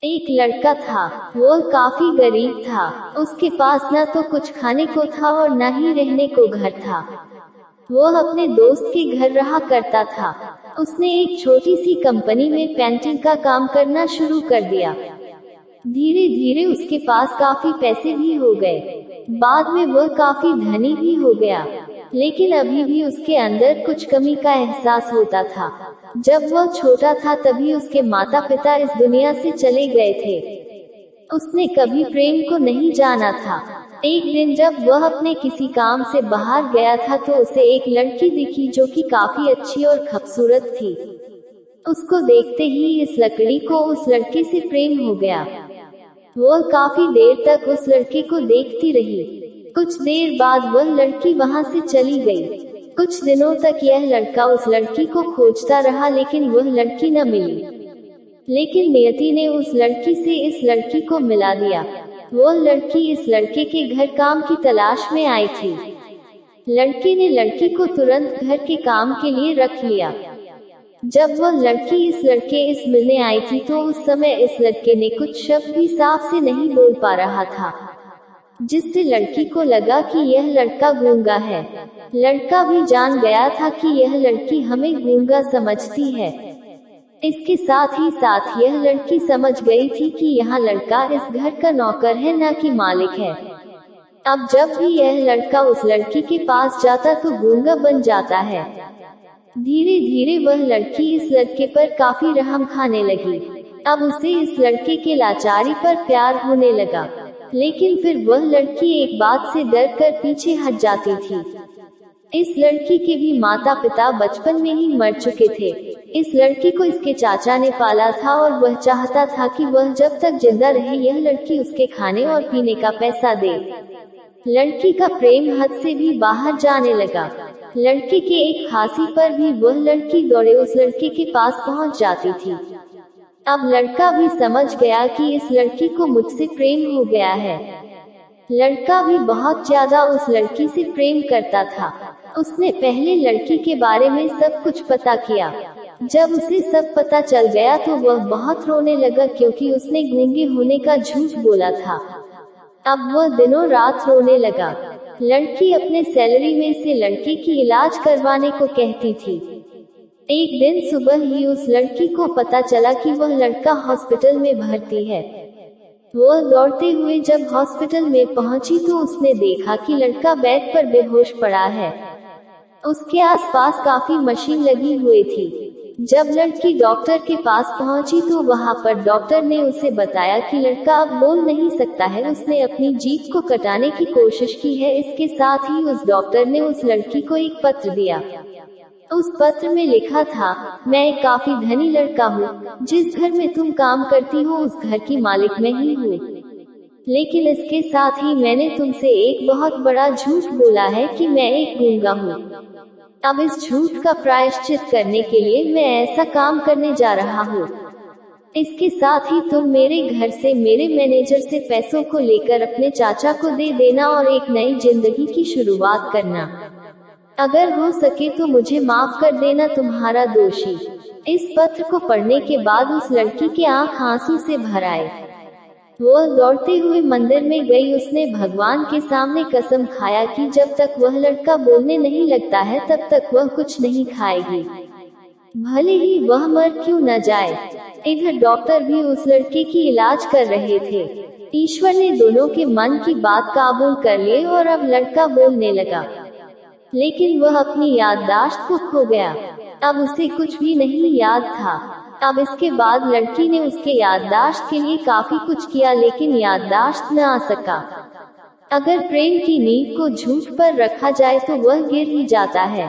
एक लड़का था। वो काफी गरीब था। उसके पास न तो कुछ खाने को था और न ही रहने को घर था। वो अपने दोस्त के घर रहा करता था। उसने एक छोटी सी कंपनी में पेंटिंग का काम करना शुरू कर दिया। धीरे धीरे उसके पास काफी पैसे भी हो गए। बाद में वह काफी धनी भी हो गया, लेकिन अभी भी उसके अंदर कुछ कमी का एहसास होता था। जब वह छोटा था तभी उसके माता पिता इस दुनिया से चले गए थे। उसने कभी प्रेम को नहीं जाना था। एक दिन जब वह अपने किसी काम से बाहर गया था तो उसे एक लड़की दिखी जो कि काफी अच्छी और खूबसूरत थी। उसको देखते ही इस लड़की को उस लड़के से प्रेम हो गया। वह काफी देर तक उस लड़के को देखती रही। कुछ देर बाद वह लड़की वहां से चली गई। कुछ दिनों तक यह लड़का उस लड़की को खोजता रहा, लेकिन वह लड़की न मिली। लेकिन नियति ने उस लड़की से इस लड़की को मिला दिया। वह लड़की इस लड़के के घर काम की तलाश में आई थी। लड़के ने लड़की को तुरंत घर के काम के लिए रख लिया। जब वह लड़की इस लड़के इस मिलने आई थी तो उस समय इस लड़के ने कुछ शब्द भी साफ से नहीं बोल पा रहा था, जिससे लड़की को लगा कि यह लड़का गूंगा है। लड़का भी जान गया था कि यह लड़की हमें गूंगा समझती है। इसके साथ ही साथ यह लड़की समझ गई थी कि यह लड़का इस घर का नौकर है, न कि मालिक है। अब जब भी यह लड़का उस लड़की के पास जाता तो गूंगा बन जाता है। धीरे धीरे वह लड़की इस लड़के पर काफी रहम खाने लगी। अब उसे इस लड़के के लाचारी पर प्यार होने लगा, लेकिन फिर वह लड़की एक बात से डर कर पीछे हट जाती थी। इस लड़की के भी माता पिता बचपन में ही मर चुके थे। इस लड़की को इसके चाचा ने पाला था और वह चाहता था कि वह जब तक जिंदा रहे यह लड़की उसके खाने और पीने का पैसा दे। लड़की का प्रेम हद से भी बाहर जाने लगा। लड़के के एक खांसी पर भी वह लड़की दौड़े उस लड़के के पास पहुंच जाती थी। अब लड़का भी समझ गया कि इस लड़की को मुझसे प्रेम हो गया है। लड़का भी बहुत ज्यादा उस लड़की से प्रेम करता था। उसने पहले लड़की के बारे में सब कुछ पता किया। जब उसे सब पता चल गया तो वह बहुत रोने लगा, क्योंकि उसने गूंगे होने का झूठ बोला था। अब वह दिनों रात रोने लगा। लड़की अपने सैलरी में से लड़के की इलाज करवाने को कहती थी। एक दिन सुबह ही उस लड़की को पता चला कि वह लड़का हॉस्पिटल में भर्ती है। वो दौड़ते हुए जब हॉस्पिटल में पहुंची तो उसने देखा कि लड़का बेड पर बेहोश पड़ा है। उसके आसपास काफी मशीन लगी हुई थी। जब लड़की डॉक्टर के पास पहुंची तो वहां पर डॉक्टर ने उसे बताया कि लड़का अब बोल नहीं सकता है। उसने अपनी जीभ को कटाने की कोशिश की है। इसके साथ ही उस डॉक्टर ने उस लड़की को एक पत्र दिया। उस पत्र में लिखा था, मैं एक काफी धनी लड़का हूँ। जिस घर में तुम काम करती हो उस घर की मालिक मैं ही हूँ। लेकिन इसके साथ ही मैंने तुमसे एक बहुत बड़ा झूठ बोला है कि मैं एक गूंगा हूँ। अब इस झूठ का प्रायश्चित करने के लिए मैं ऐसा काम करने जा रहा हूँ। इसके साथ ही तुम मेरे घर से मेरे मैनेजर से पैसों को लेकर अपने चाचा को दे देना और एक नई जिंदगी की शुरुआत करना। अगर हो सके तो मुझे माफ कर देना, तुम्हारा दोषी। इस पत्र को पढ़ने के बाद उस लड़की के आंख आंसू से भर आए। वो दौड़ते हुए मंदिर में गई। उसने भगवान के सामने कसम खाया कि जब तक वह लड़का बोलने नहीं लगता है तब तक वह कुछ नहीं खाएगी, भले ही वह मर क्यों न जाए। इधर डॉक्टर भी उस लड़के की इलाज कर रहे थे। ईश्वर ने दोनों के मन की बात काबूल कर ली और अब लड़का बोलने लगा, लेकिन वह अपनी याददाश्त को खो गया। अब उसे कुछ भी नहीं याद था। अब इसके बाद लड़की ने उसके याददाश्त के लिए काफी कुछ किया, लेकिन याददाश्त न आ सका। अगर प्रेम की नींव को झूठ पर रखा जाए तो वह गिर ही जाता है।